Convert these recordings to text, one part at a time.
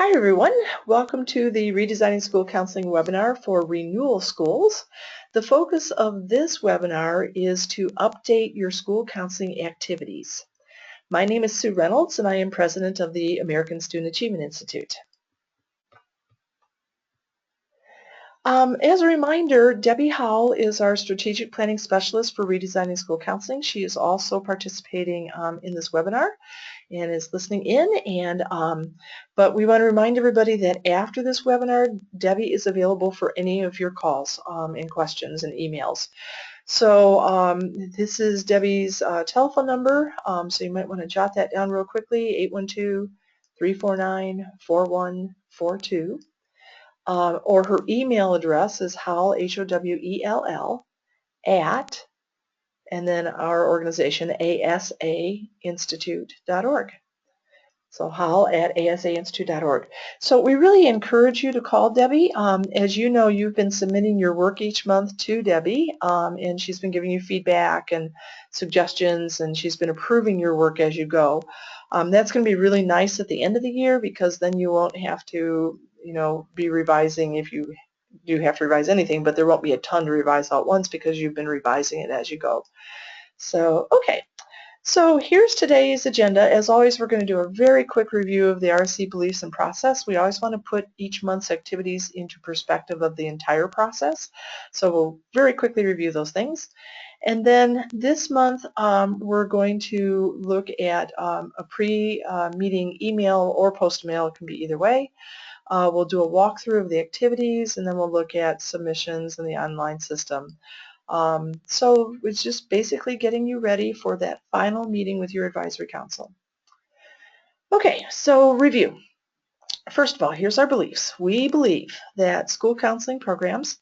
Hi everyone, welcome to the Redesigning School Counseling webinar for Renewal Schools. The focus of this webinar is to update your school counseling activities. My name is Sue Reynolds and I am president of the American Student Achievement Institute. As a reminder, Debbie Howell is our strategic planning specialist for Redesigning School Counseling. She is also participating in this webinar and is listening in. But we want to remind everybody that after this webinar, Debbie is available for any of your calls and questions and emails. So this is Debbie's telephone number, so you might want to jot that down real quickly, 812-349-4142. Or her email address is Howell, Howell, at, and then our organization, asainstitute.org. So Howell at asainstitute.org. So we really encourage you to call Debbie. As you know, you've been submitting your work each month to Debbie, and she's been giving you feedback and suggestions, and she's been approving your work as you go. That's going to be really nice at the end of the year because then you won't have to be revising if you do have to revise anything, but there won't be a ton to revise all at once because you've been revising it as you go. So, okay. So here's today's agenda. As always, we're going to do a very quick review of the RSC beliefs and process. We always want to put each month's activities into perspective of the entire process. So we'll very quickly review those things. And then this month, we're going to look at a pre-meeting email or post-mail. It can be either way. We'll do a walkthrough of the activities, and then we'll look at submissions in the online system. So it's just basically getting you ready for that final meeting with your advisory council. Okay, so review. First of all, here's our beliefs. We believe that school counseling programs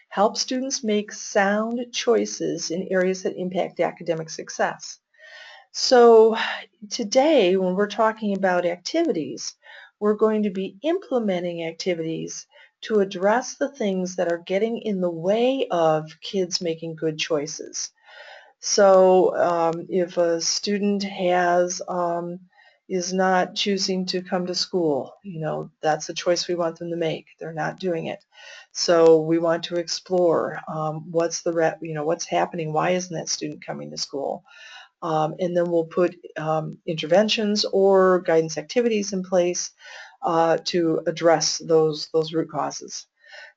help students make sound choices in areas that impact academic success. So today, when we're talking about activities, we're going to be implementing activities to address the things that are getting in the way of kids making good choices. So if a student is not choosing to come to school, that's a choice we want them to make. They're not doing it. So we want to explore what's happening, why isn't that student coming to school? And then we'll put interventions or guidance activities in place to address those root causes.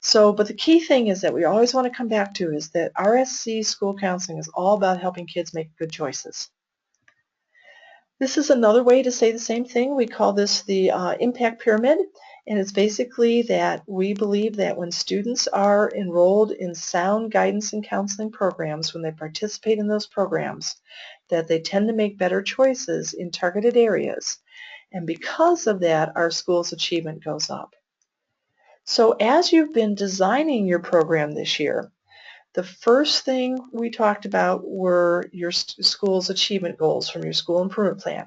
So, but the key thing is that we always want to come back to is that RSC school counseling is all about helping kids make good choices. This is another way to say the same thing. We call this the impact pyramid, and it's basically that we believe that when students are enrolled in sound guidance and counseling programs, when they participate in those programs, that they tend to make better choices in targeted areas. And because of that, our school's achievement goes up. So as you've been designing your program this year, the first thing we talked about were your school's achievement goals from your school improvement plan.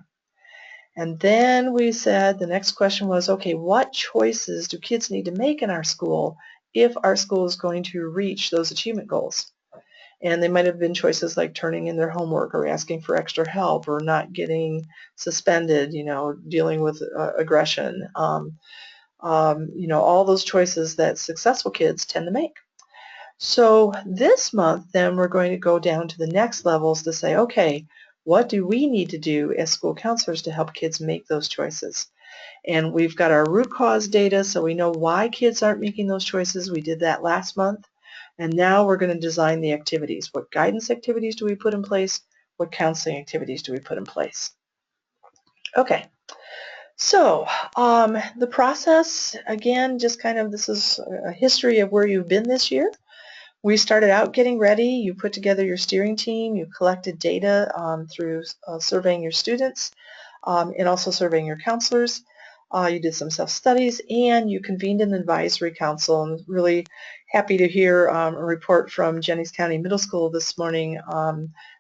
And then we said the next question was, okay, what choices do kids need to make in our school if our school is going to reach those achievement goals? And they might have been choices like turning in their homework or asking for extra help or not getting suspended, dealing with aggression, all those choices that successful kids tend to make. So this month, then, we're going to go down to the next levels to say, okay, what do we need to do as school counselors to help kids make those choices? And we've got our root cause data, so we know why kids aren't making those choices. We did that last month. And now we're going to design the activities. What guidance activities do we put in place? What counseling activities do we put in place? Okay. So the process, again, just kind of this is a history of where you've been this year. We started out getting ready. You put together your steering team. You collected data through surveying your students and also surveying your counselors. You did some self-studies, and you convened an advisory council. And really happy to hear a report from Jennings County Middle School this morning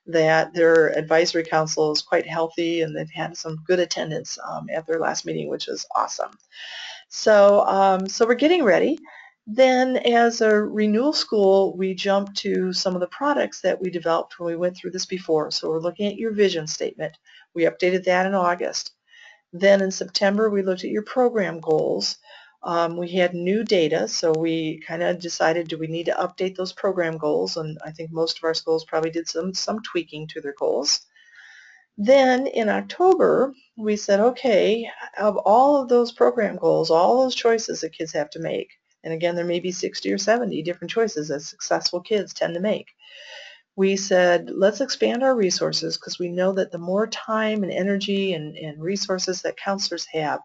that their advisory council is quite healthy, and they've had some good attendance at their last meeting, which is awesome. So, so we're getting ready. Then as a renewal school, we jumped to some of the products that we developed when we went through this before. So we're looking at your vision statement. We updated that in August. Then in September, we looked at your program goals. We had new data, so we kind of decided, do we need to update those program goals? And I think most of our schools probably did some tweaking to their goals. Then in October, we said, okay, of all of those program goals, all those choices that kids have to make, and again, there may be 60 or 70 different choices that successful kids tend to make. We said, let's expand our resources, because we know that the more time and energy and resources that counselors have,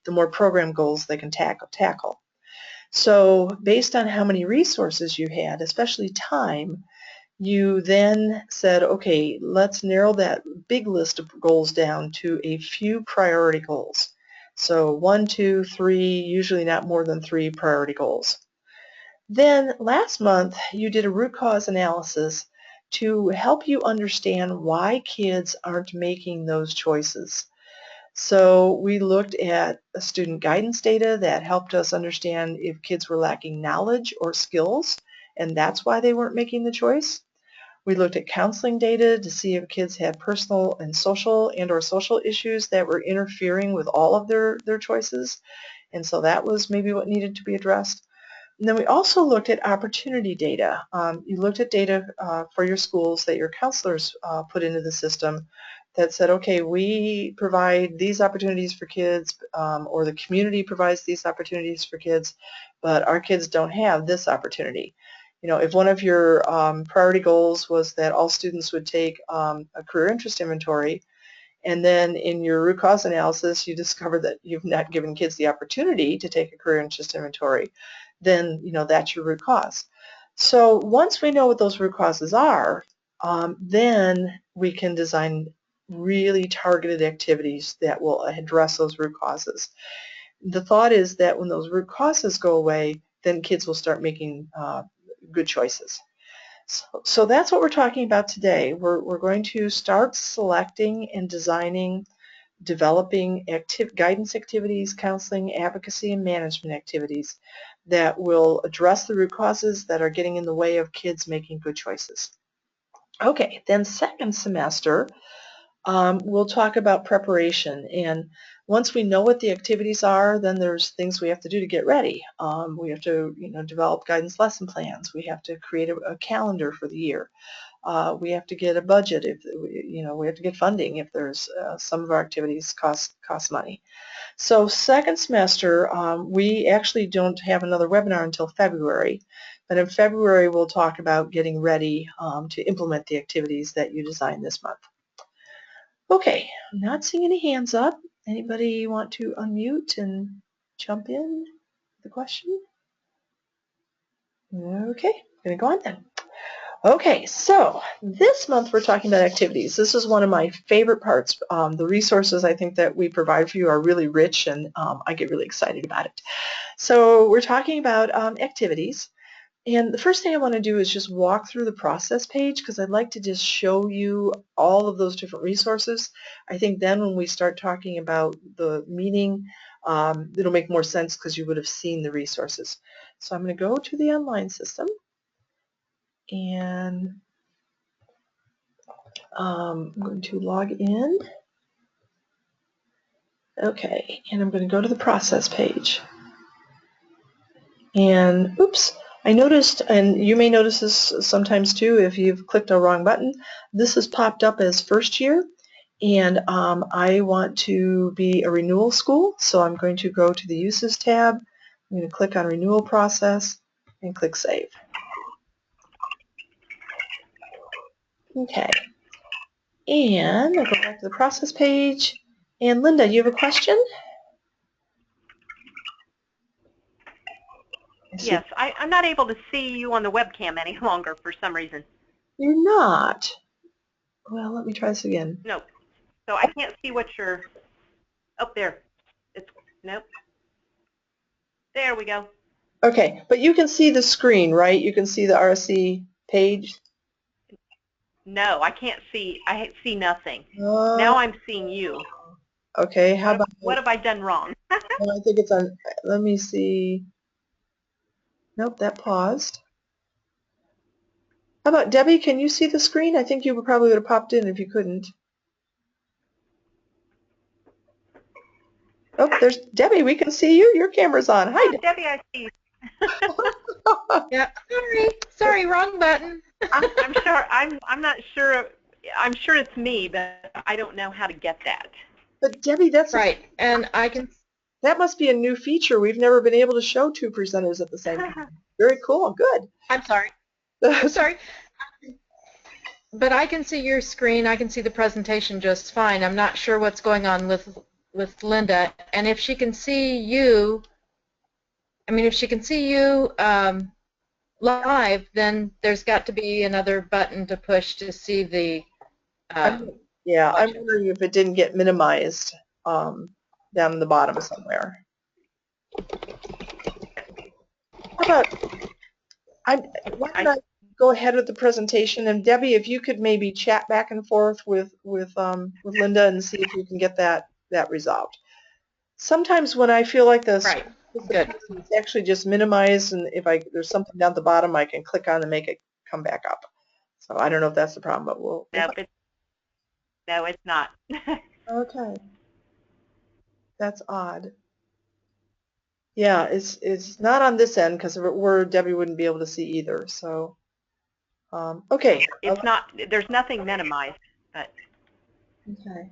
the more program goals they can tackle. So based on how many resources you had, especially time, you then said, okay, let's narrow that big list of goals down to a few priority goals. So 1, 2, 3, usually not more than 3 priority goals. Then last month, you did a root cause analysis to help you understand why kids aren't making those choices. So we looked at student guidance data that helped us understand if kids were lacking knowledge or skills, and that's why they weren't making the choice. We looked at counseling data to see if kids had personal and or social issues that were interfering with all of their choices, and so that was maybe what needed to be addressed. And then we also looked at opportunity data. You looked at data for your schools that your counselors put into the system that said, okay, we provide these opportunities for kids, or the community provides these opportunities for kids, but our kids don't have this opportunity. You know, if one of your priority goals was that all students would take a career interest inventory, and then in your root cause analysis you discover that you've not given kids the opportunity to take a career interest inventory, then that's your root cause. So once we know what those root causes are, then we can design really targeted activities that will address those root causes. The thought is that when those root causes go away, then kids will start making good choices. So that's what we're talking about today. We're going to start selecting and designing, developing guidance activities, counseling, advocacy, and management activities that will address the root causes that are getting in the way of kids making good choices. Okay, then second semester, we'll talk about preparation, and once we know what the activities are, then there's things we have to do to get ready. We have to develop guidance lesson plans. We have to create a calendar for the year. We have to get a budget if we have to get funding if there's some of our activities cost money. So second semester, we actually don't have another webinar until February, but in February we'll talk about getting ready to implement the activities that you designed this month. Okay, I'm not seeing any hands up. Anybody want to unmute and jump in with the question? Okay, I'm going to go on then. Okay, so this month we're talking about activities. This is one of my favorite parts. The resources I think that we provide for you are really rich, and I get really excited about it. So we're talking about activities. And the first thing I want to do is just walk through the process page, because I'd like to just show you all of those different resources. I think then when we start talking about the meeting, it'll make more sense because you would have seen the resources. So I'm going to go to the online system, and I'm going to log in. Okay, and I'm going to go to the process page. And oops, I noticed, and you may notice this sometimes too if you've clicked a wrong button, this has popped up as first year, and I want to be a renewal school, so I'm going to go to the Uses tab. I'm going to click on Renewal Process and click Save. Okay, and I'll go back to the process page. And Linda, you have a question? Yes, I'm not able to see you on the webcam any longer for some reason. You're not? Well, let me try this again. No, so I can't see what you're up there. Nope. There we go. Okay, but you can see the screen, right? You can see the RSC page? No, I can't see. I see nothing. Now I'm seeing you. Okay, how about... What have I done wrong? Well, I think it's on... Let me see. Nope, that paused. How about Debbie? Can you see the screen? I think you probably would have popped in if you couldn't. Oh, there's Debbie. We can see you. Your camera's on. Hi, Oh, Debbie. Debbie, I see. Yeah, sorry, wrong button. I'm sure. I'm not sure. I'm sure it's me, but I don't know how to get that. But Debbie, Right, and I can, that must be a new feature. We've never been able to show two presenters at the same time. Very cool. Good. I'm sorry, but I can see your screen. I can see the presentation just fine. I'm not sure what's going on with Linda, and if she can see you, I mean, if she can see you live, then there's got to be another button to push to see the Yeah, I'm budget. wondering if it didn't get minimized down in the bottom somewhere. How about, why don't I go ahead with the presentation, and Debbie, if you could maybe chat back and forth with Linda and see if you can get that resolved. Sometimes when I feel like this, Right, good. it's actually just minimized, and if there's something down at the bottom, I can click on and make it come back up. So I don't know if that's the problem, but we'll No, it's not. okay. That's odd. Yeah, it's not on this end because if it were, Debbie wouldn't be able to see either. So, okay. It's not. There's nothing minimized, but. Okay.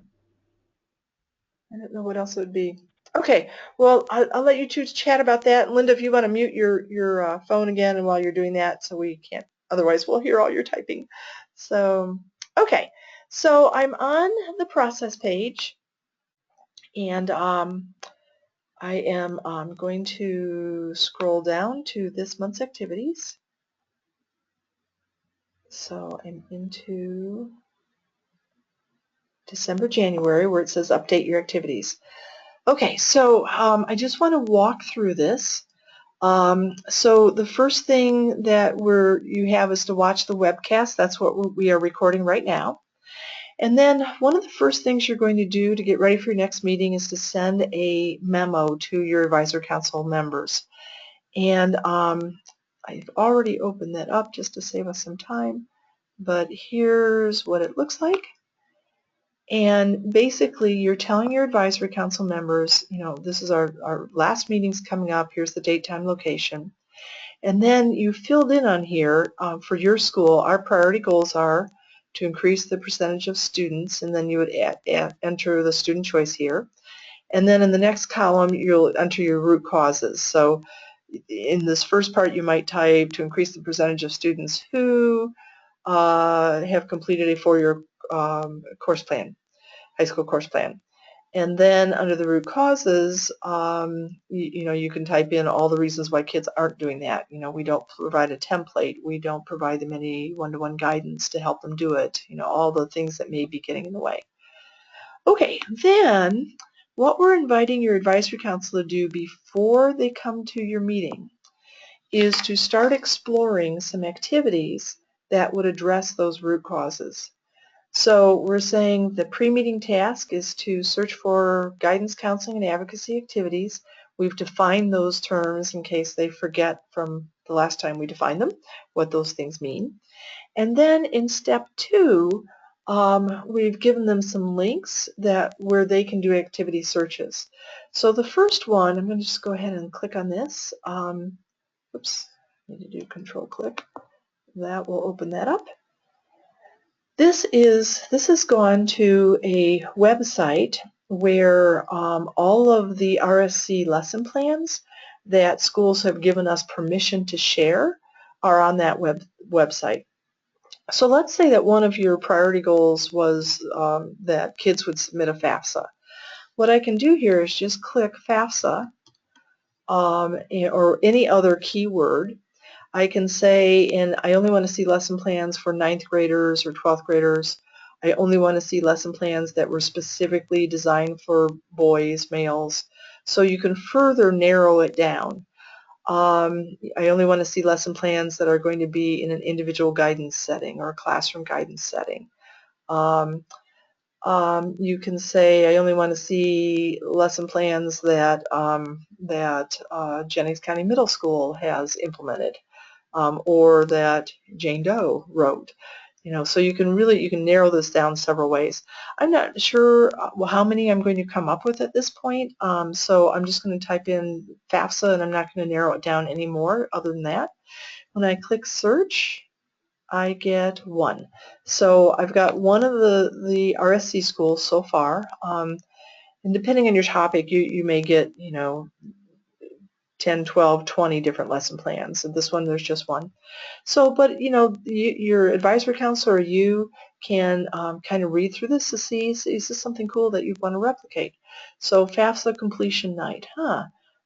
I don't know what else it would be. Okay. Well, I'll let you two chat about that. Linda, if you want to mute your phone again, and while you're doing that, so we can't. Otherwise, we'll hear all your typing. So, okay. So I'm on the process page, and I am going to scroll down to this month's activities. So I'm into December, January, where it says update your activities. Okay, so I just want to walk through this. So the first thing that you have is to watch the webcast. That's what we are recording right now. And then one of the first things you're going to do to get ready for your next meeting is to send a memo to your advisory council members. And I've already opened that up just to save us some time, but here's what it looks like. And basically, you're telling your advisory council members, this is our last meeting's coming up, here's the date, time, location. And then you filled in on here, for your school, our priority goals are to increase the percentage of students, and then you would enter the student choice here. And then in the next column, you'll enter your root causes. So in this first part, you might type to increase the percentage of students who have completed a four-year course plan, high school course plan. And then under the root causes, you can type in all the reasons why kids aren't doing that. We don't provide a template. We don't provide them any one-to-one guidance to help them do it. All the things that may be getting in the way. Okay, then what we're inviting your advisory council to do before they come to your meeting is to start exploring some activities that would address those root causes. So we're saying the pre-meeting task is to search for guidance, counseling, and advocacy activities. We've defined those terms in case they forget from the last time we defined them, what those things mean. And then in step 2, we've given them some links where they can do activity searches. So the first one, I'm going to just go ahead and click on this. Oops, I need to do control click. That will open that up. This has gone to a website where all of the RSC lesson plans that schools have given us permission to share are on that website. So let's say that one of your priority goals was that kids would submit a FAFSA. What I can do here is just click FAFSA or any other keyword. I can say, and I only want to see lesson plans for 9th graders or 12th graders. I only want to see lesson plans that were specifically designed for boys, males. So you can further narrow it down. I only want to see lesson plans that are going to be in an individual guidance setting or a classroom guidance setting. You can say, I only want to see lesson plans that Jennings County Middle School has implemented. Or that Jane Doe wrote. So you can narrow this down several ways. I'm not sure how many I'm going to come up with at this point, so I'm just going to type in FAFSA and I'm not going to narrow it down anymore other than that. When I click search, I get one. So I've got one of the RSC schools so far, and depending on your topic, you may get 10, 12, 20 different lesson plans. And this one, there's just one. So, but your advisory counselor or you can kind of read through this to see, is this something cool that you want to replicate? So FAFSA completion night,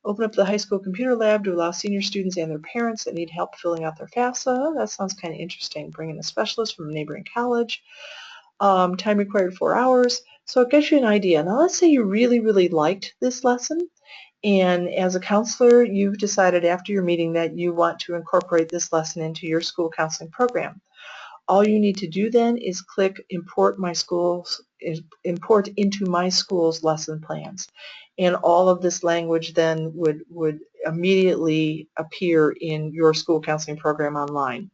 Open up the high school computer lab to allow senior students and their parents that need help filling out their FAFSA. That sounds kind of interesting. Bring in a specialist from a neighboring college. Time required 4 hours. So it gives you an idea. Now let's say you really, really liked this lesson, and as a counselor, you've decided after your meeting that you want to incorporate this lesson into your school counseling program. All you need to do then is click import into my school's lesson plans. And all of this language then would immediately appear in your school counseling program online.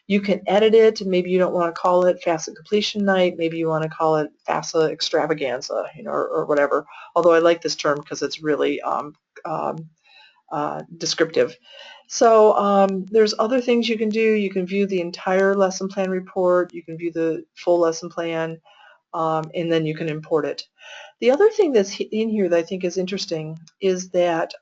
You can edit it. Maybe you don't want to call it FAFSA completion night. Maybe you want to call it FAFSA extravaganza, or whatever. Although I like this term because it's really descriptive. So there's other things you can do. You can view the entire lesson plan report. You can view the full lesson plan, and then you can import it. The other thing that's in here that I think is interesting is that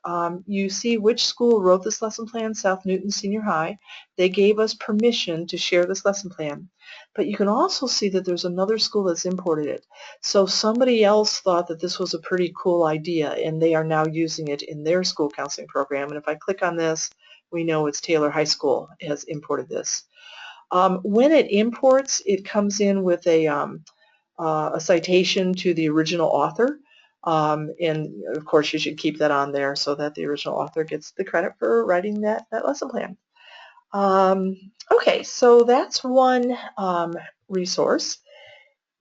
you see which school wrote this lesson plan, South Newton Senior High. They gave us permission to share this lesson plan. But you can also see that there's another school that's imported it. So somebody else thought that this was a pretty cool idea, and they are now using it in their school counseling program. And if I click on this, we know it's Taylor High School has imported this. When it imports, it comes in with a citation to the original author, and of course you should keep that on there so that the original author gets the credit for writing that lesson plan. Okay, so that's one resource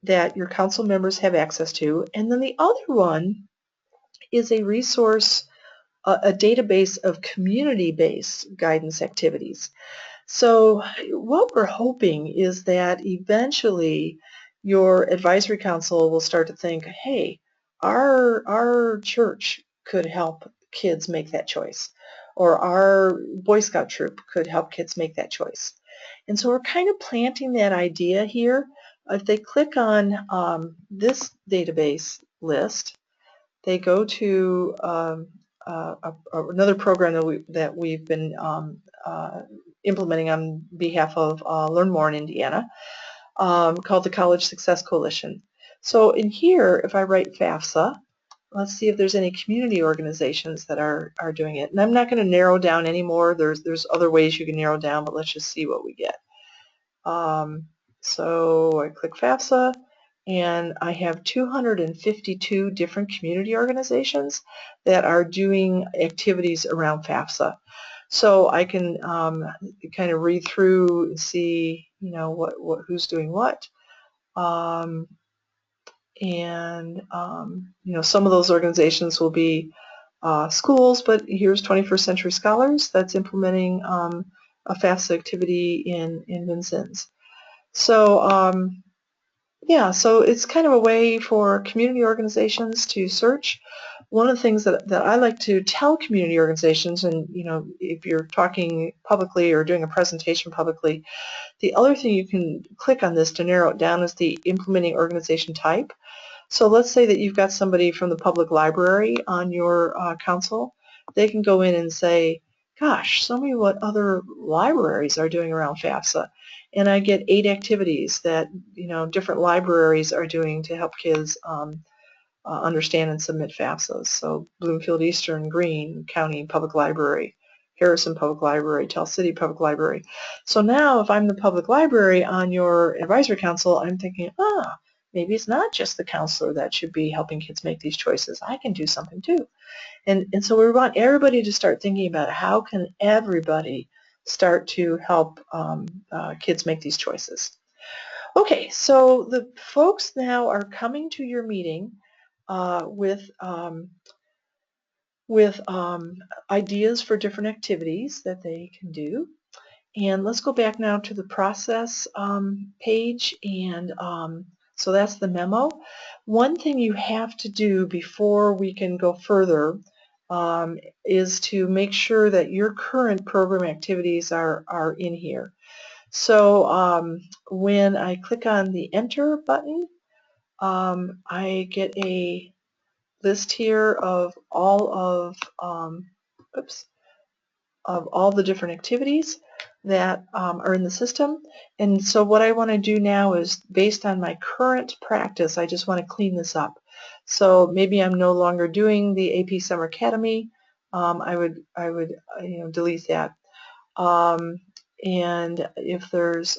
that your council members have access to, and then the other one is a resource, a database of community-based guidance activities. So what we're hoping is that eventually your advisory council will start to think, hey, our church could help kids make that choice, or our Boy Scout troop could help kids make that choice. And so we're kind of planting that idea here. If they click on this database list, they go to another program that we've been implementing on behalf of Learn More in Indiana, called the College Success Coalition. So in here, if I write FAFSA, let's see if there's any community organizations that are doing it. And I'm not going to narrow down anymore. There's other ways you can narrow down, but let's just see what we get. So I click FAFSA, and I have 252 different community organizations that are doing activities around FAFSA. So I can kind of read through and see, who's doing what. Some of those organizations will be schools, but here's 21st Century Scholars that's implementing a FAFSA activity in Vincennes. So yeah, so it's kind of a way for community organizations to search. One of the things that I like to tell community organizations, and if you're talking publicly or doing a presentation publicly, the other thing you can click on this to narrow it down is the implementing organization type. So let's say that you've got somebody from the public library on your council. They can go in and say, gosh, show me what other libraries are doing around FAFSA. And I get 8 activities that different libraries are doing to help kids understand and submit FAFSAs. So Bloomfield Eastern, Greene County Public Library, Harrison Public Library, Tell City Public Library. So now if I'm the public library on your advisory council, I'm thinking, maybe it's not just the counselor that should be helping kids make these choices. I can do something too. And so we want everybody to start thinking about how can everybody start to help kids make these choices. Okay, so the folks now are coming to your meeting with ideas for different activities that they can do. And let's go back now to the process page, and so that's the memo. One thing you have to do before we can go further is to make sure that your current program activities are in here. So when I click on the Enter button, I get a list here of all of all the different activities that are in the system. And so what I want to do now is, based on my current practice, I just want to clean this up. So maybe I'm no longer doing the AP Summer Academy. I would delete that. And if there's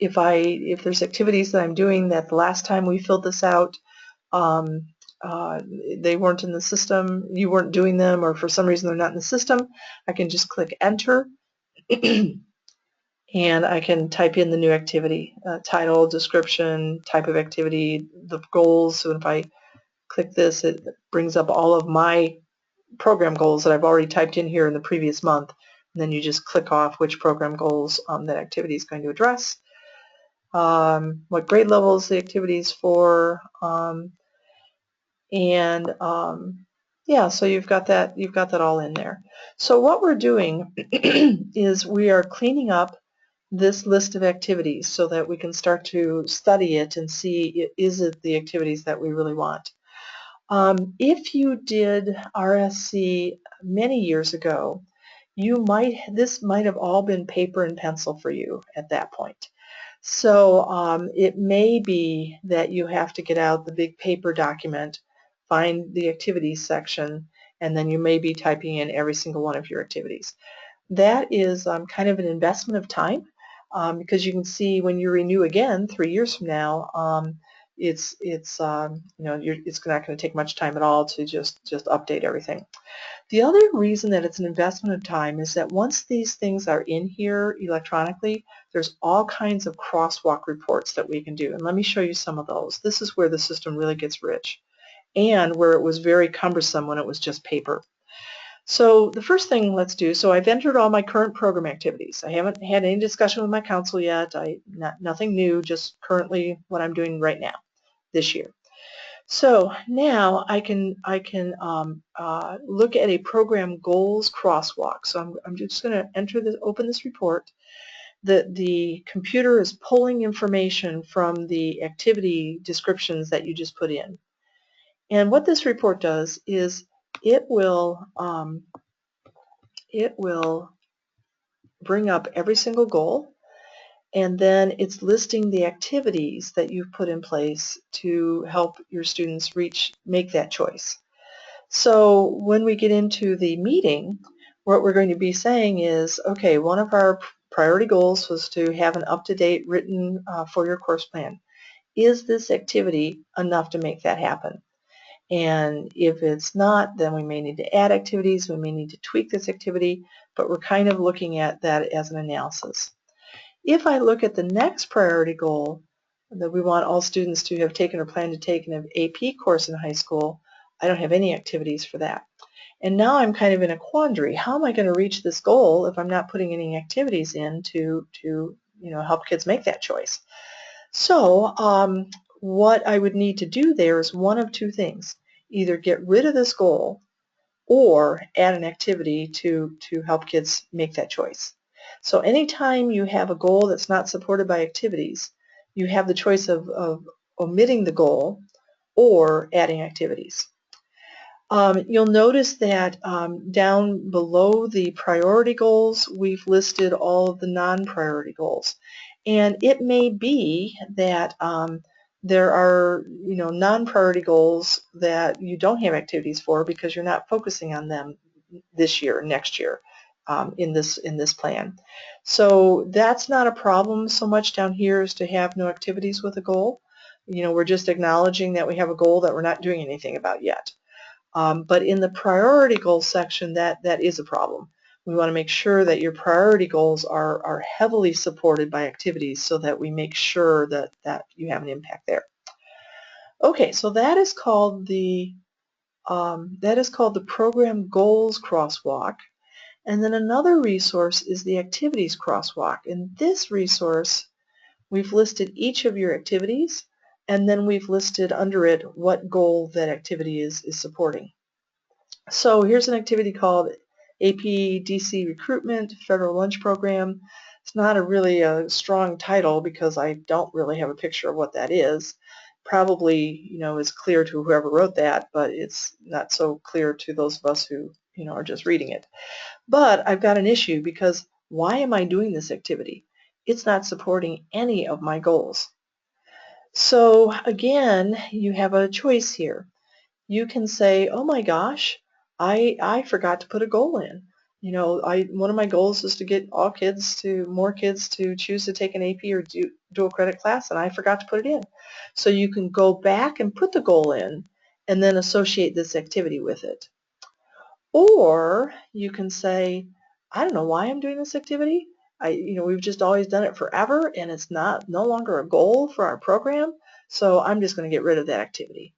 if there's activities that I'm doing that the last time we filled this out, they weren't in the system, you weren't doing them, or for some reason they're not in the system, I can just click Enter and I can type in the new activity, title, description, type of activity, the goals. So if I click this, it brings up all of my program goals that I've already typed in here in the previous month. And then you just click off which program goals that activity is going to address, what grade levels the activity is for, and yeah, so you've got that all in there. So what we're doing is we are cleaning up this list of activities so that we can start to study it and see, is it the activities that we really want. If you did RSC many years ago, this might have all been paper and pencil for you at that point. So it may be that you have to get out the big paper document, find the activities section, and then you may be typing in every single one of your activities. That is kind of an investment of time, because you can see when you renew again 3 years from now, it's not going to take much time at all to just update everything. The other reason that it's an investment of time is that once these things are in here electronically, there's all kinds of crosswalk reports that we can do. And let me show you some of those. This is where the system really gets rich, and where it was very cumbersome when it was just paper. So the first thing let's do, so I've entered all my current program activities. I haven't had any discussion with my council yet. Nothing new, just currently what I'm doing right now, this year. So now I can look at a program goals crosswalk. So I'm just going to open this report. The computer is pulling information from the activity descriptions that you just put in. And what this report does is it will bring up every single goal, and then it's listing the activities that you've put in place to help your students make that choice. So when we get into the meeting, what we're going to be saying is, okay, one of our priority goals was to have an up-to-date written for your course plan. Is this activity enough to make that happen? And if it's not, then we may need to add activities, we may need to tweak this activity, but we're kind of looking at that as an analysis. If I look at the next priority goal, that we want all students to have taken or plan to take an AP course in high school, I don't have any activities for that. And now I'm kind of in a quandary. How am I going to reach this goal if I'm not putting any activities in to help kids make that choice? So what I would need to do there is one of two things. Either get rid of this goal or add an activity to help kids make that choice. So anytime you have a goal that's not supported by activities, you have the choice of omitting the goal or adding activities. You'll notice that down below the priority goals, we've listed all of the non-priority goals. And it may be that there are non-priority goals that you don't have activities for because you're not focusing on them this year or next year in this plan. So that's not a problem so much down here as to have no activities with a goal. We're just acknowledging that we have a goal that we're not doing anything about yet. But in the priority goals section, that is a problem. We want to make sure that your priority goals are heavily supported by activities so that we make sure that you have an impact there. Okay, so that is called the program goals crosswalk. And then another resource is the Activities Crosswalk. In this resource, we've listed each of your activities, and then we've listed under it what goal that activity is supporting. So here's an activity called APDC Recruitment Federal Lunch Program. It's not really a strong title because I don't really have a picture of what that is. Probably, is clear to whoever wrote that, but it's not so clear to those of us who, are just reading it. But I've got an issue because why am I doing this activity? It's not supporting any of my goals. So again, you have a choice here. You can say, oh my gosh, I forgot to put a goal in. One of my goals is to get more kids to choose to take an AP or dual credit class, and I forgot to put it in. So you can go back and put the goal in and then associate this activity with it. Or you can say, I don't know why I'm doing this activity. We've just always done it forever, and it's no longer a goal for our program, so I'm just going to get rid of that activity.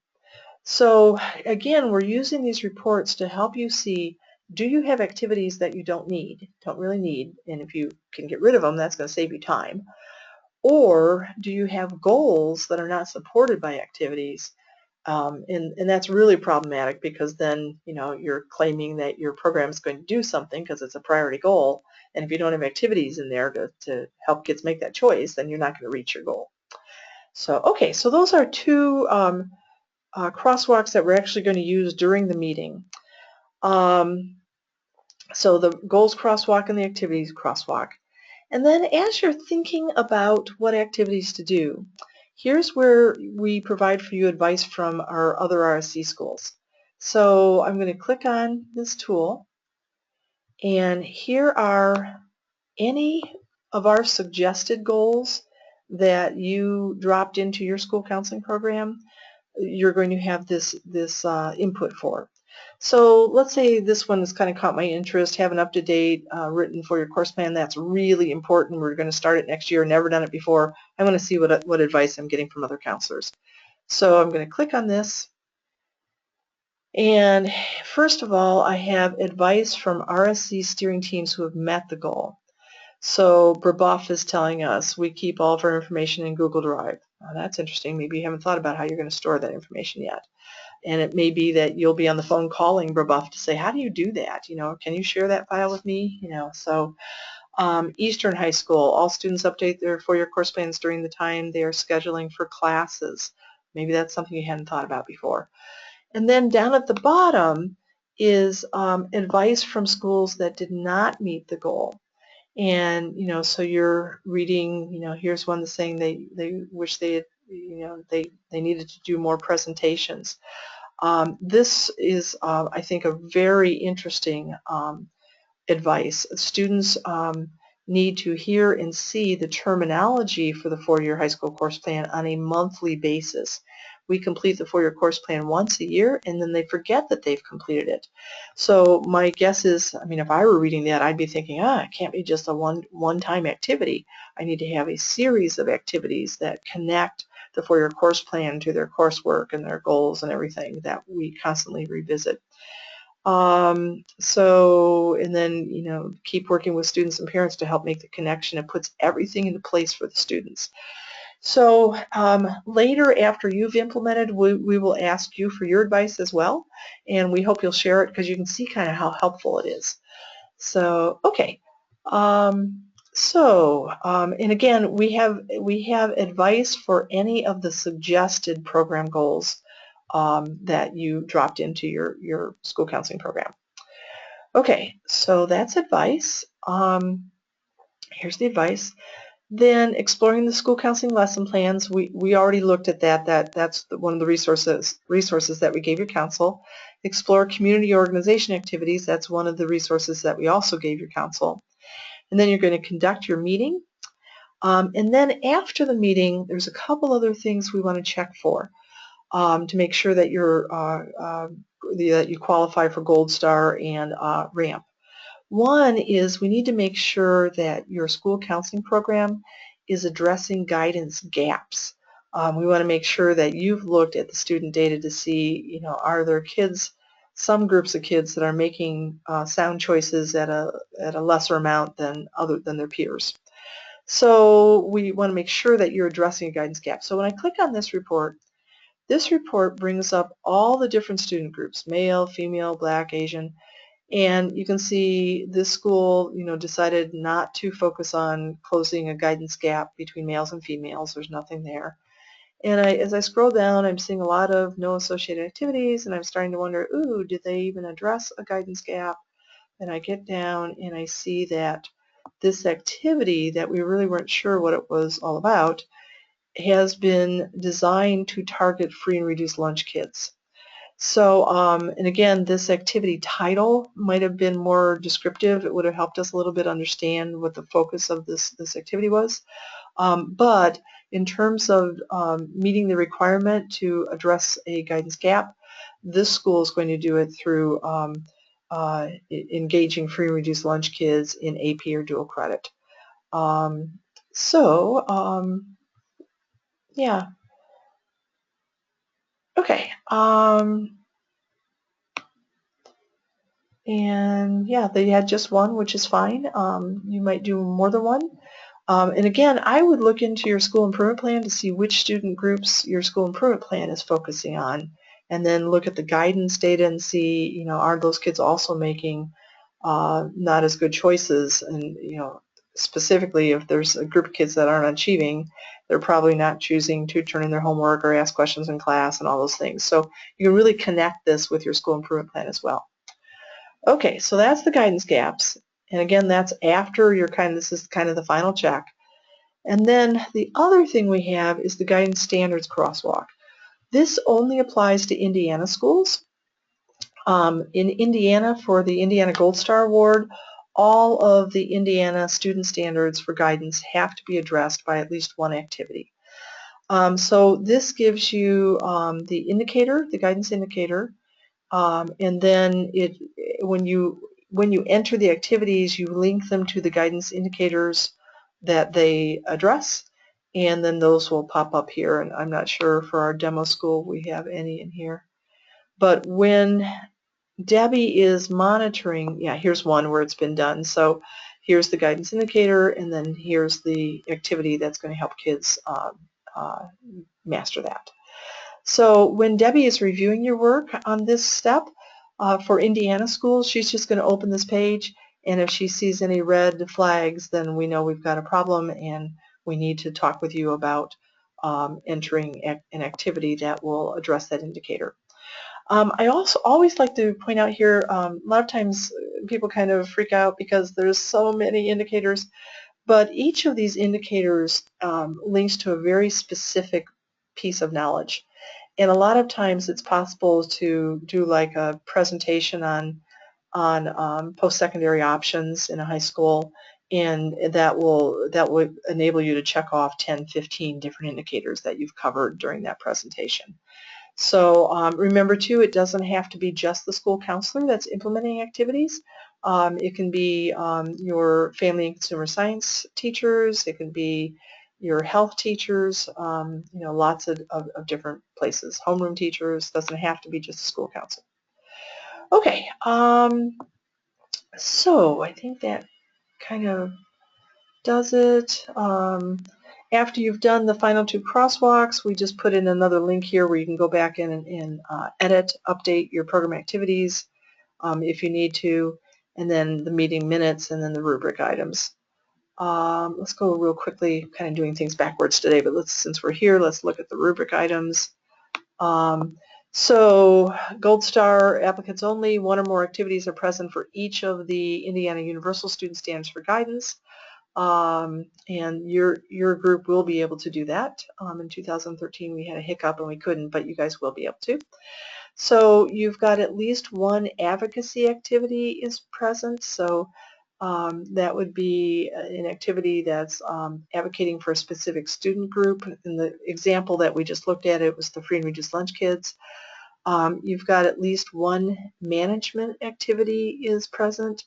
So again, we're using these reports to help you see, do you have activities that you don't really need, and if you can get rid of them, that's going to save you time. Or do you have goals that are not supported by activities? And that's really problematic because then, you're claiming that your program is going to do something because it's a priority goal, and if you don't have activities in there to help kids make that choice, then you're not going to reach your goal. So, okay, so those are two crosswalks that we're actually going to use during the meeting. So the goals crosswalk and the activities crosswalk. And then as you're thinking about what activities to do, here's where we provide for you advice from our other RSC schools. So I'm going to click on this tool, and here are any of our suggested goals that you dropped into your school counseling program. You're going to have this input for. So let's say this one has kind of caught my interest, have an up-to-date written for your course plan. That's really important. We're going to start it next year, never done it before. I want to see what advice I'm getting from other counselors. So I'm going to click on this. And first of all, I have advice from RSC steering teams who have met the goal. So Brebuff is telling us we keep all of our information in Google Drive. Well, that's interesting. Maybe you haven't thought about how you're going to store that information yet. And it may be that you'll be on the phone calling Brebuff to say, how do you do that? Can you share that file with me? So Eastern High School, all students update their 4-year course plans during the time they are scheduling for classes. Maybe that's something you hadn't thought about before. And then down at the bottom is advice from schools that did not meet the goal. And so you're reading, here's one that's saying they wish they had, they needed to do more presentations. This is, I think, a very interesting advice. Students need to hear and see the terminology for the 4-year high school course plan on a monthly basis. We complete the 4-year course plan once a year, and then they forget that they've completed it. So my guess is, if I were reading that, I'd be thinking, it can't be just a one-time activity. I need to have a series of activities that connect the 4-year course plan to their coursework and their goals and everything that we constantly revisit. And then, keep working with students and parents to help make the connection. It puts everything into place for the students. So later, after you've implemented, we will ask you for your advice as well, and we hope you'll share it because you can see kind of how helpful it is. So, okay. And again, we have advice for any of the suggested program goals that you dropped into your school counseling program. Okay, so that's advice. Here's the advice. Then exploring the school counseling lesson plans, we already looked at that. That's one of the resources that we gave your council. Explore community organization activities, that's one of the resources that we also gave your council. And then you're going to conduct your meeting. And then after the meeting, there's a couple other things we want to check for to make sure that you qualify for Gold Star and RAMP. One is we need to make sure that your school counseling program is addressing guidance gaps. We want to make sure that you've looked at the student data to see, are there kids some groups of kids that are making sound choices at a lesser amount than their peers. So we want to make sure that you're addressing a guidance gap. So when I click on this report brings up all the different student groups, male, female, black, Asian, and you can see this school, decided not to focus on closing a guidance gap between males and females. There's nothing there. And as I scroll down, I'm seeing a lot of no associated activities, and I'm starting to wonder, ooh, did they even address a guidance gap? And I get down and I see that this activity that we really weren't sure what it was all about has been designed to target free and reduced lunch kids. So, and again, this activity title might have been more descriptive. It would have helped us a little bit understand what the focus of this activity was. But in terms of meeting the requirement to address a guidance gap, this school is going to do it through engaging free and reduced lunch kids in AP or dual credit. Yeah. Okay. And yeah, they had just one, which is fine. You might do more than one. And again, I would look into your school improvement plan to see which student groups your school improvement plan is focusing on, and then look at the guidance data and see, are those kids also making not as good choices? And specifically, if there's a group of kids that aren't achieving, they're probably not choosing to turn in their homework or ask questions in class and all those things. So you can really connect this with your school improvement plan as well. Okay, so that's the guidance gaps. And again, that's after this is kind of the final check. And then the other thing we have is the guidance standards crosswalk. This only applies to Indiana schools. In Indiana, for the Indiana Gold Star Award, all of the Indiana student standards for guidance have to be addressed by at least one activity. So this gives you the indicator, the guidance indicator, and then when you enter the activities, you link them to the guidance indicators that they address, and then those will pop up here. And I'm not sure for our demo school we have any in here. But when Debbie is monitoring, yeah, here's one where it's been done. So here's the guidance indicator, and then here's the activity that's going to help kids master that. So when Debbie is reviewing your work on this step for Indiana schools, she's just going to open this page, and if she sees any red flags, then we know we've got a problem and we need to talk with you about entering an activity that will address that indicator. I also always like to point out here, a lot of times people kind of freak out because there's so many indicators, but each of these indicators links to a very specific piece of knowledge. And a lot of times it's possible to do like a presentation on post-secondary options in a high school, and that will enable you to check off 10, 15 different indicators that you've covered during that presentation. So remember too, it doesn't have to be just the school counselor that's implementing activities. It can be your family and consumer science teachers. It can be your health teachers, lots of different places. Homeroom teachers, doesn't have to be just a school counselor. Okay, so I think that kind of does it. After you've done the final two crosswalks, we just put in another link here where you can go back in and edit, update your program activities if you need to, and then the meeting minutes, and then the rubric items. Let's go real quickly, kind of doing things backwards today, but since we're here, let's look at the rubric items. So Gold Star applicants only, one or more activities are present for each of the Indiana Universal Student Standards for Guidance. And your group will be able to do that. In 2013 we had a hiccup and we couldn't, but you guys will be able to. So you've got at least one advocacy activity is present. So that would be an activity that's advocating for a specific student group. In the example that we just looked at, it was the free and reduced lunch kids. You've got at least one management activity is present.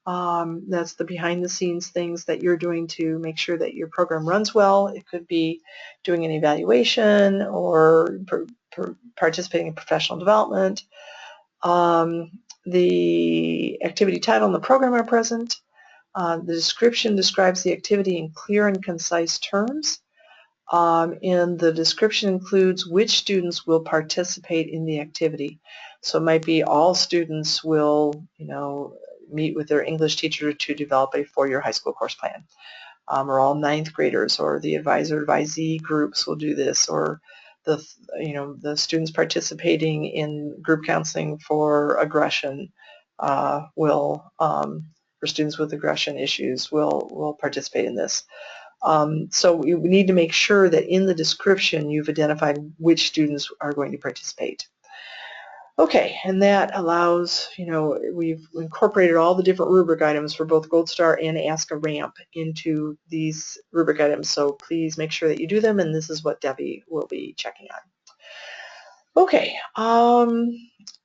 That's the behind-the-scenes things that you're doing to make sure that your program runs well. It could be doing an evaluation or participating in professional development. The activity title and the program are present. The description describes the activity in clear and concise terms. And the description includes which students will participate in the activity. So it might be all students will, meet with their English teacher to develop a four-year high school course plan. Or all ninth graders, or the advisor-advisee groups will do this, or the students participating in group counseling for aggression for students with aggression issues will participate in this. So we need to make sure that in the description you've identified which students are going to participate. Okay, and that allows, we've incorporated all the different rubric items for both Gold Star and Ask a Ramp into these rubric items, so please make sure that you do them, and this is what Debbie will be checking on. Okay,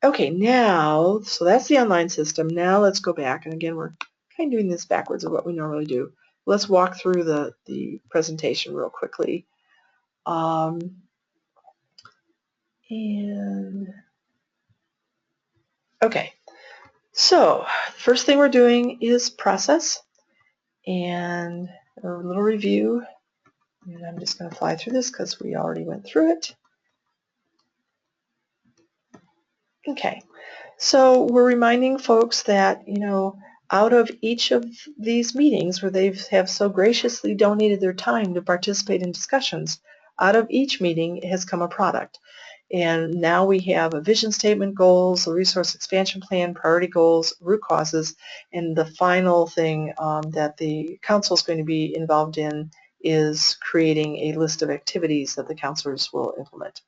okay, now, so that's the online system. Now let's go back, and again, we're kind of doing this backwards of what we normally do. Let's walk through the presentation real quickly. Okay, so first thing we're doing is process, and a little review, and I'm just going to fly through this because we already went through it. Okay, so we're reminding folks that, out of each of these meetings where they have so graciously donated their time to participate in discussions, out of each meeting has come a product. And now we have a vision statement, goals, a resource expansion plan, priority goals, root causes, and the final thing that the council is going to be involved in is creating a list of activities that the counselors will implement.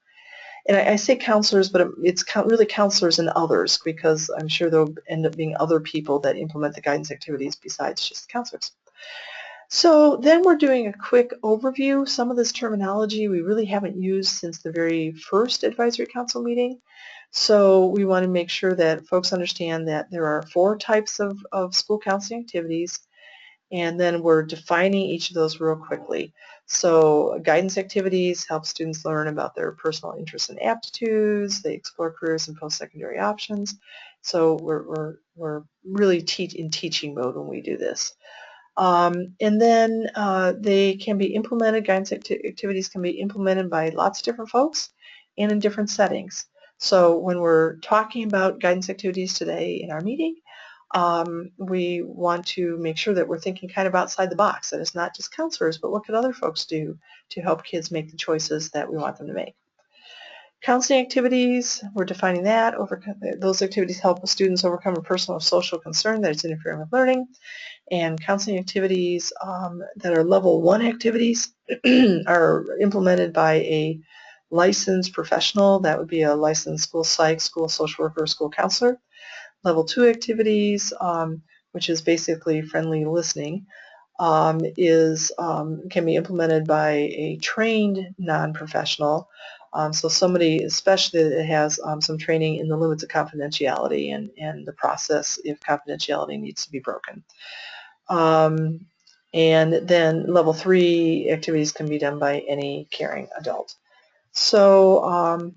And I say counselors, but it's really counselors and others, because I'm sure there'll end up being other people that implement the guidance activities besides just counselors. So then we're doing a quick overview. Some of this terminology we really haven't used since the very first advisory council meeting. So we want to make sure that folks understand that there are 4 types of school counseling activities, and then we're defining each of those real quickly. So guidance activities help students learn about their personal interests and aptitudes. They explore careers and post-secondary options. So we're really in teaching mode when we do this. And then they can be implemented, guidance activities can be implemented by lots of different folks and in different settings. So when we're talking about guidance activities today in our meeting, we want to make sure that we're thinking kind of outside the box, that it's not just counselors, but what could other folks do to help kids make the choices that we want them to make. Counseling activities, we're defining that. Those activities help students overcome a personal or social concern that is interfering with learning. And counseling activities that are level 1 activities are implemented by a licensed professional. That would be a licensed school psych, school social worker, school counselor. Level 2 activities, which is basically friendly listening, can be implemented by a trained non-professional. So somebody especially that has some training in the limits of confidentiality and the process if confidentiality needs to be broken. And then level 3 activities can be done by any caring adult. So,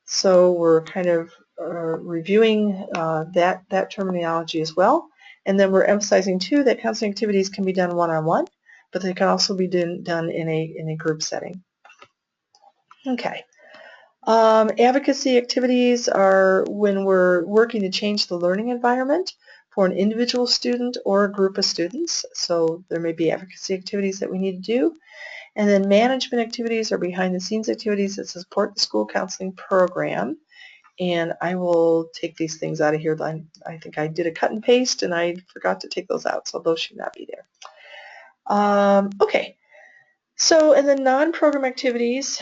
so we're kind of reviewing that terminology as well. And then we're emphasizing too that counseling activities can be done one-on-one, but they can also be done in a group setting. Okay. Advocacy activities are when we're working to change the learning environment for an individual student or a group of students. So there may be advocacy activities that we need to do. And then management activities are behind-the-scenes activities that support the school counseling program. And I will take these things out of here. I think I did a cut and paste and I forgot to take those out, so those should not be there. Okay. So, and then non-program activities,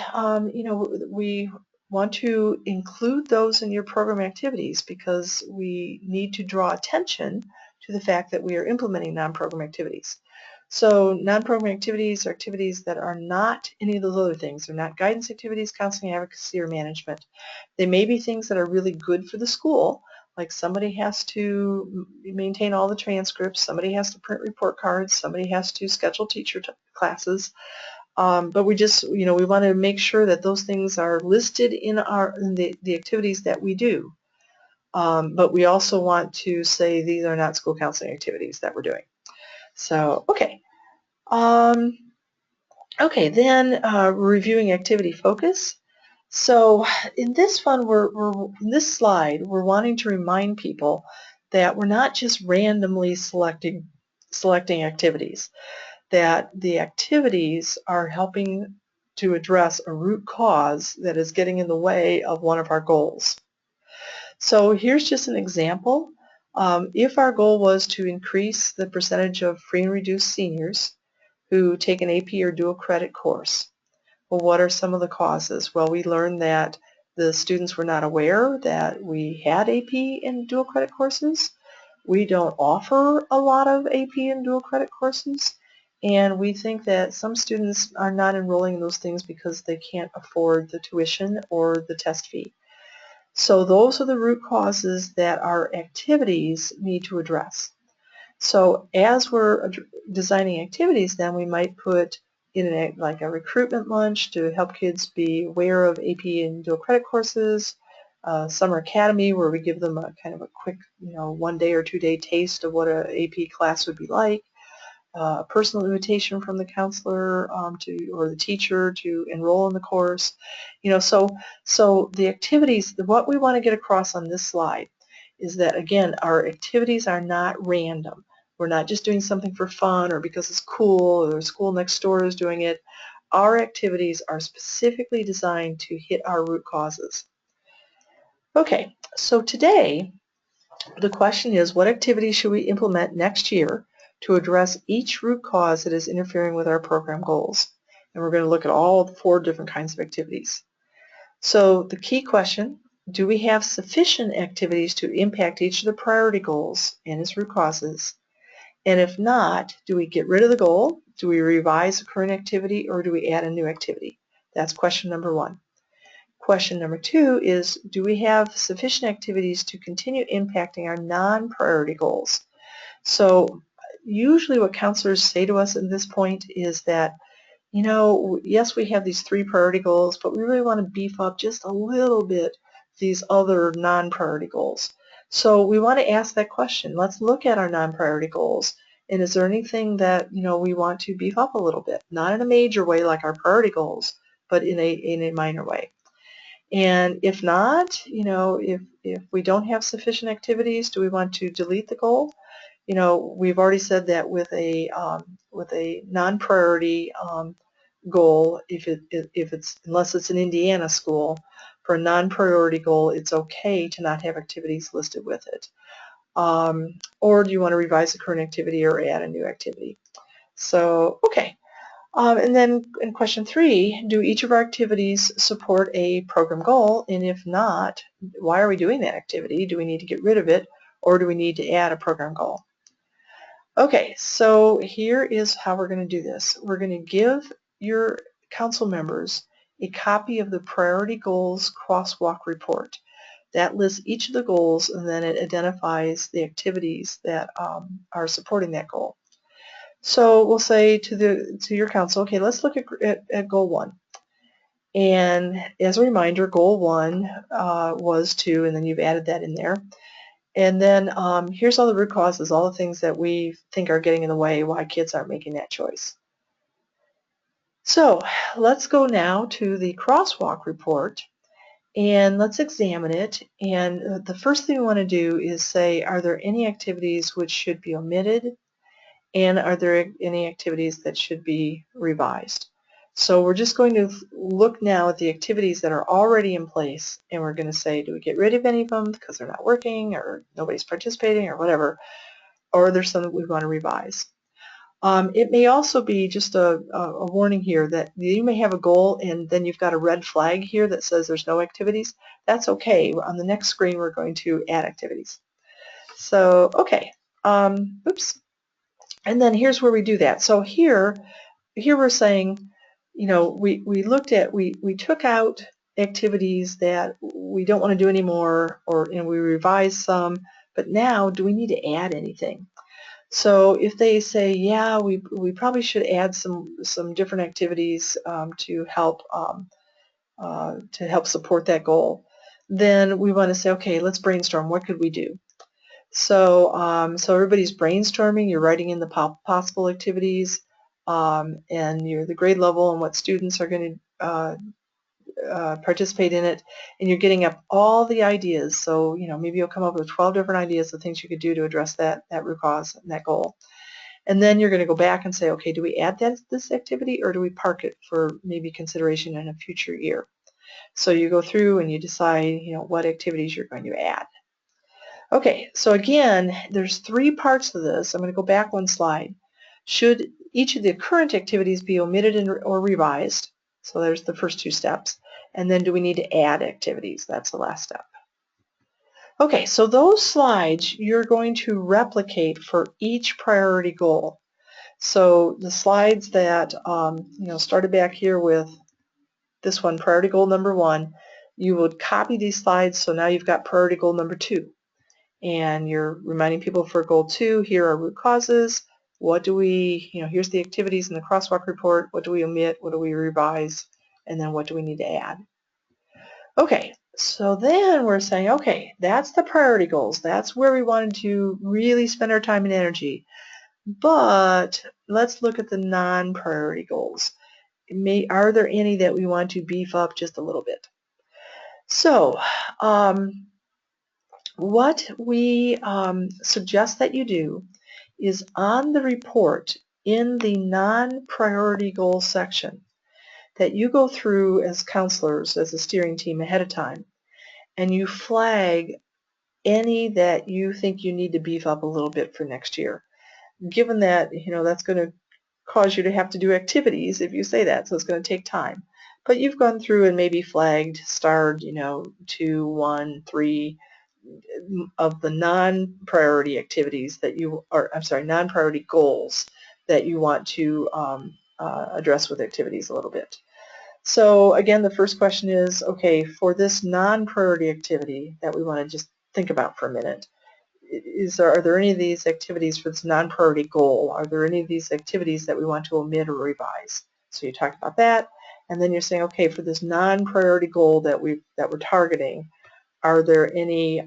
we want to include those in your program activities because we need to draw attention to the fact that we are implementing non-program activities. So non-program activities are activities that are not any of those other things. They're not guidance activities, counseling, advocacy, or management. They may be things that are really good for the school, like somebody has to maintain all the transcripts, somebody has to print report cards, somebody has to schedule teacher classes. But we just, we want to make sure that those things are listed in the activities that we do. but we also want to say these are not school counseling activities that we're doing. So, okay. Okay, then reviewing activity focus. So in this one, in this slide, we're wanting to remind people that we're not just randomly selecting activities, that the activities are helping to address a root cause that is getting in the way of one of our goals. So here's just an example. If our goal was to increase the percentage of free and reduced seniors who take an AP or dual credit course, well, what are some of the causes? Well, we learned that the students were not aware that we had AP and dual credit courses. We don't offer a lot of AP and dual credit courses, and we think that some students are not enrolling in those things because they can't afford the tuition or the test fee. So those are the root causes that our activities need to address. So as we're designing activities, then we might put in like a recruitment lunch to help kids be aware of AP and dual credit courses, summer academy where we give them a kind of a quick, 1 day or 2 day taste of what an AP class would be like, a personal invitation from the counselor or the teacher to enroll in the course. So the activities, what we want to get across on this slide is that, again, our activities are not random. We're not just doing something for fun or because it's cool or the school next door is doing it. Our activities are specifically designed to hit our root causes. Okay, so today the question is, what activities should we implement next year to address each root cause that is interfering with our program goals? And we're going to look at all 4 different kinds of activities. So the key question, do we have sufficient activities to impact each of the priority goals and its root causes? And if not, do we get rid of the goal? Do we revise the current activity, or do we add a new activity? That's question number 1. Question number 2 is, do we have sufficient activities to continue impacting our non-priority goals? So usually what counselors say to us at this point is that, yes, we have these 3 priority goals, but we really want to beef up just a little bit these other non-priority goals. So we want to ask that question. Let's look at our non-priority goals, and is there anything that we want to beef up a little bit? Not in a major way like our priority goals, but in a minor way. And if not, if we don't have sufficient activities, do we want to delete the goal? We've already said that with a non-priority goal, unless it's an Indiana school, for a non-priority goal, it's okay to not have activities listed with it. Or do you want to revise the current activity or add a new activity? So, okay. And then in question 3, do each of our activities support a program goal? And if not, why are we doing that activity? Do we need to get rid of it, or do we need to add a program goal? Okay, so here is how we're going to do this. We're going to give your council members a copy of the Priority Goals Crosswalk report. That lists each of the goals, and then it identifies the activities that are supporting that goal. So we'll say to your council, okay, let's look at goal 1. And as a reminder, goal 1 was to, and then you've added that in there. And then here's all the root causes, all the things that we think are getting in the way, why kids aren't making that choice. So let's go now to the Crosswalk report, and let's examine it. And the first thing we want to do is say, are there any activities which should be omitted? And are there any activities that should be revised? So we're just going to look now at the activities that are already in place, and we're going to say, do we get rid of any of them because they're not working or nobody's participating or whatever, or are there some that we want to revise? It may also be just a warning here that you may have a goal and then you've got a red flag here that says there's no activities. That's okay. On the next screen we're going to add activities. So, okay. Oops. And then here's where we do that. So here we're saying, we took out activities that we don't want to do anymore, and we revised some, but now do we need to add anything? So if they say, yeah, we probably should add some different activities to help support that goal, then we want to say, okay, let's brainstorm. What could we do? So, so everybody's brainstorming. You're writing in the possible activities, and the grade level and what students are going to participate in it, and you're getting up all the ideas. So, maybe you'll come up with 12 different ideas of things you could do to address that root cause and that goal. And then you're going to go back and say, okay, do we add this activity, or do we park it for maybe consideration in a future year? So you go through and you decide, what activities you're going to add. Okay, so again, there's 3 parts to this. I'm going to go back 1 slide. Should each of the current activities be omitted or revised? So there's the first 2 steps. And then do we need to add activities? That's the last step. Okay, so those slides you're going to replicate for each priority goal. So the slides that started back here with this one, priority goal number 1, you would copy these slides, so now you've got priority goal number 2. And you're reminding people for goal 2, here are root causes. What do we, here's the activities in the crosswalk report. What do we omit? What do we revise? And then what do we need to add? Okay, so then we're saying, okay, that's the priority goals. That's where we wanted to really spend our time and energy. But let's look at the non-priority goals. Are there any that we want to beef up just a little bit? So, what we suggest that you do is on the report in the non-priority goal section that you go through as counselors, as a steering team ahead of time, and you flag any that you think you need to beef up a little bit for next year. Given that, that's going to cause you to have to do activities if you say that, so it's going to take time. But you've gone through and maybe flagged, starred, 2, 1, 3, of the non-priority activities that non-priority goals that you want to address with activities a little bit. So again, the first question is, okay, for this non-priority activity that we want to just think about for a minute, are there any of these activities for this non-priority goal? Are there any of these activities that we want to omit or revise? So you talked about that, and then you're saying, okay, for this non-priority goal that we're targeting, are there any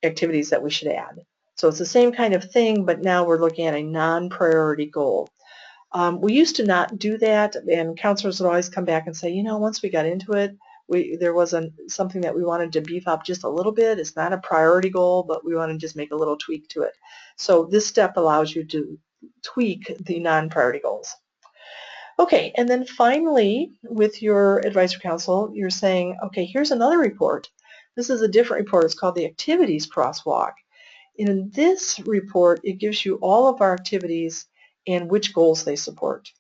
activities that we should add? So it's the same kind of thing, but now we're looking at a non-priority goal. We used to not do that, and counselors would always come back and say, once we got into it, there was something that we wanted to beef up just a little bit. It's not a priority goal, but we want to just make a little tweak to it. So this step allows you to tweak the non-priority goals. Okay, and then finally, with your advisory council, you're saying, okay, here's another report. This is a different report. It's called the Activities Crosswalk. In this report, it gives you all of our activities and which goals they support.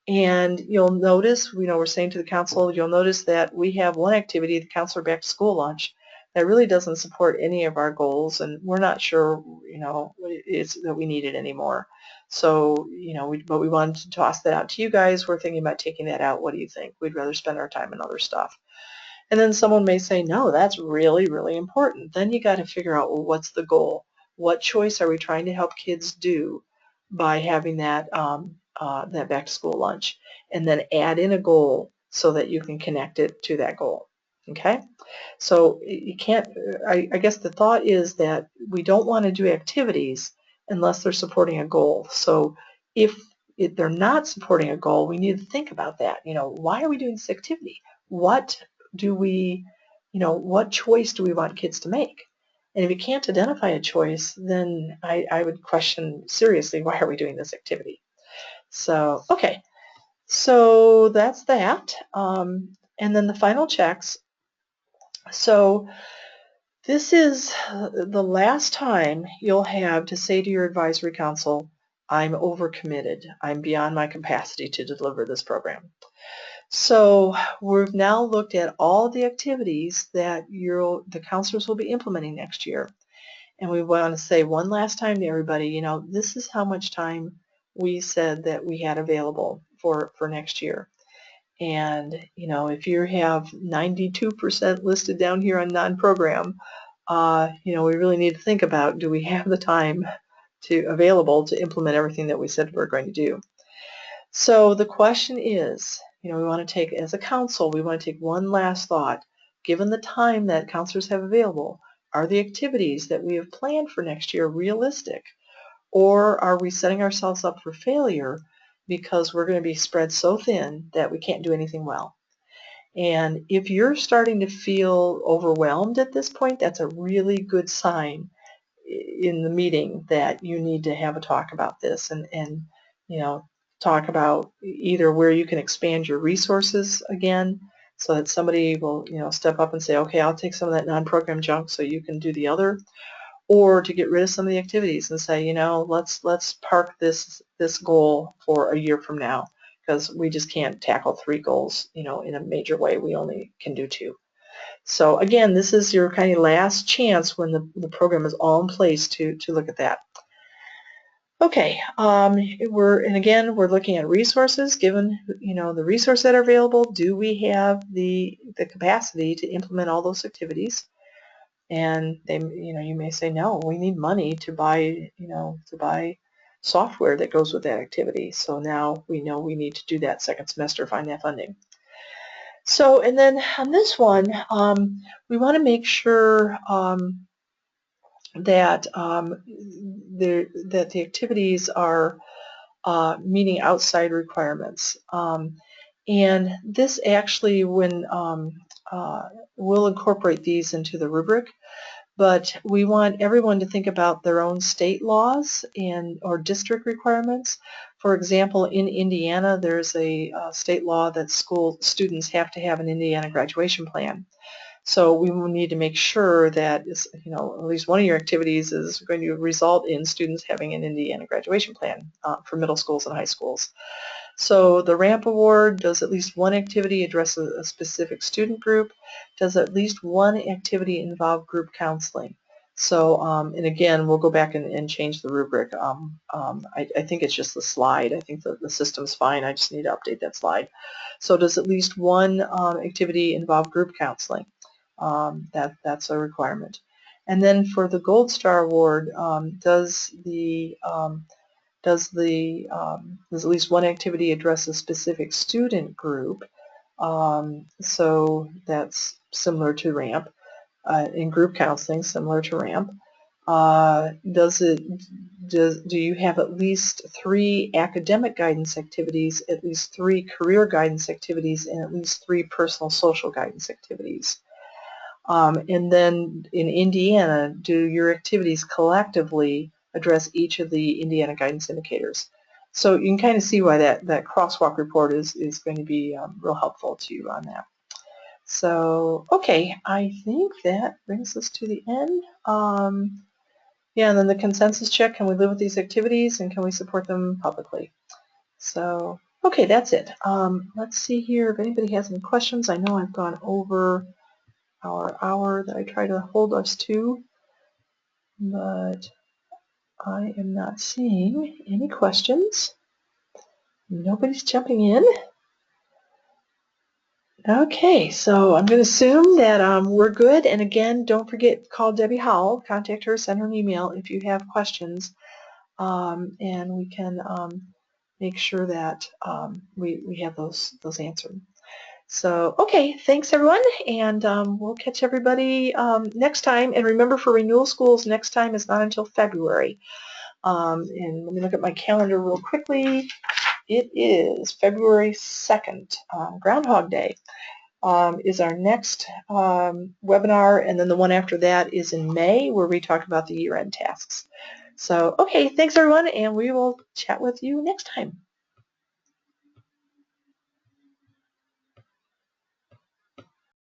And you'll notice, we're saying to the council, you'll notice that we have one activity, the Counselor Back to School Lunch, that really doesn't support any of our goals, and we're not sure, that we need it anymore. So, but we wanted to toss that out to you guys. We're thinking about taking that out. What do you think? We'd rather spend our time on other stuff. And then someone may say, no, that's really, really important. Then you got to figure out, well, what's the goal? What choice are we trying to help kids do by having that that back to school lunch? And then add in a goal so that you can connect it to that goal. Okay? So you can't, I guess the thought is that we don't want to do activities unless they're supporting a goal. So if they're not supporting a goal, we need to think about that. Why are we doing this activity? What choice do we want kids to make? And if you can't identify a choice, then I would question seriously, why are we doing this activity? So, okay, so that's that. And then the final checks. So this is the last time you'll have to say to your advisory council, I'm overcommitted. I'm beyond my capacity to deliver this program. So we've now looked at all the activities that the counselors will be implementing next year. And we want to say one last time to everybody, this is how much time we said that we had available for next year. And, if you have 92% listed down here on non-program, we really need to think about, do we have the time available to implement everything that we said we're going to do? So the question is, we want to take, as a council, we want to take one last thought. Given the time that counselors have available, are the activities that we have planned for next year realistic? Or are we setting ourselves up for failure because we're going to be spread so thin that we can't do anything well? And if you're starting to feel overwhelmed at this point, that's a really good sign in the meeting that you need to have a talk about this and talk about either where you can expand your resources again so that somebody will step up and say, okay, I'll take some of that non-program junk so you can do the other, or to get rid of some of the activities and say, let's park this goal for a year from now because we just can't tackle 3 goals in a major way. We only can do 2. So again, this is your kind of last chance when the program is all in place to look at that. Okay, we're looking at resources. Given the resources that are available, do we have the capacity to implement all those activities? And you may say, no, we need money to buy software that goes with that activity. So now we know we need to do that second semester, find that funding. So, and then on this one, we want to make sure that the activities are meeting outside requirements. And this actually, we'll incorporate these into the rubric, but we want everyone to think about their own state laws or district requirements. For example, in Indiana, there's a state law that school students have to have an Indiana graduation plan. So we will need to make sure that at least one of your activities is going to result in students having an Indiana graduation plan for middle schools and high schools. So the RAMP award, does at least one activity address a specific student group? Does at least one activity involve group counseling? So, and again, we'll go back and change the rubric. I think it's just the slide. I think the system's fine. I just need to update that slide. So does at least one activity involve group counseling? That's a requirement. And then for the Gold Star Award, does at least one activity address a specific student group? So that's similar to RAMP. In group counseling, similar to RAMP. Do you have at least 3 academic guidance activities, at least 3 career guidance activities, and at least 3 personal social guidance activities? And then in Indiana, do your activities collectively address each of the Indiana guidance indicators? So you can kind of see why that crosswalk report is going to be real helpful to you on that. So, okay, I think that brings us to the end. Yeah, and then the consensus check, can we live with these activities and can we support them publicly? So, okay, that's it. Let's see here if anybody has any questions. I know I've gone over our hour that I try to hold us to, but I am not seeing any questions. Nobody's jumping in. Okay, so I'm going to assume that we're good. And again, don't forget, call Debbie Howell, contact her, send her an email if you have questions, and we can make sure that we have those answered. So, okay, thanks everyone, and we'll catch everybody next time. And remember, for Renewal Schools, next time is not until February. And let me look at my calendar real quickly. It is February 2nd, Groundhog Day, is our next webinar, and then the one after that is in May, where we talk about the year-end tasks. So, okay, thanks everyone, and we will chat with you next time.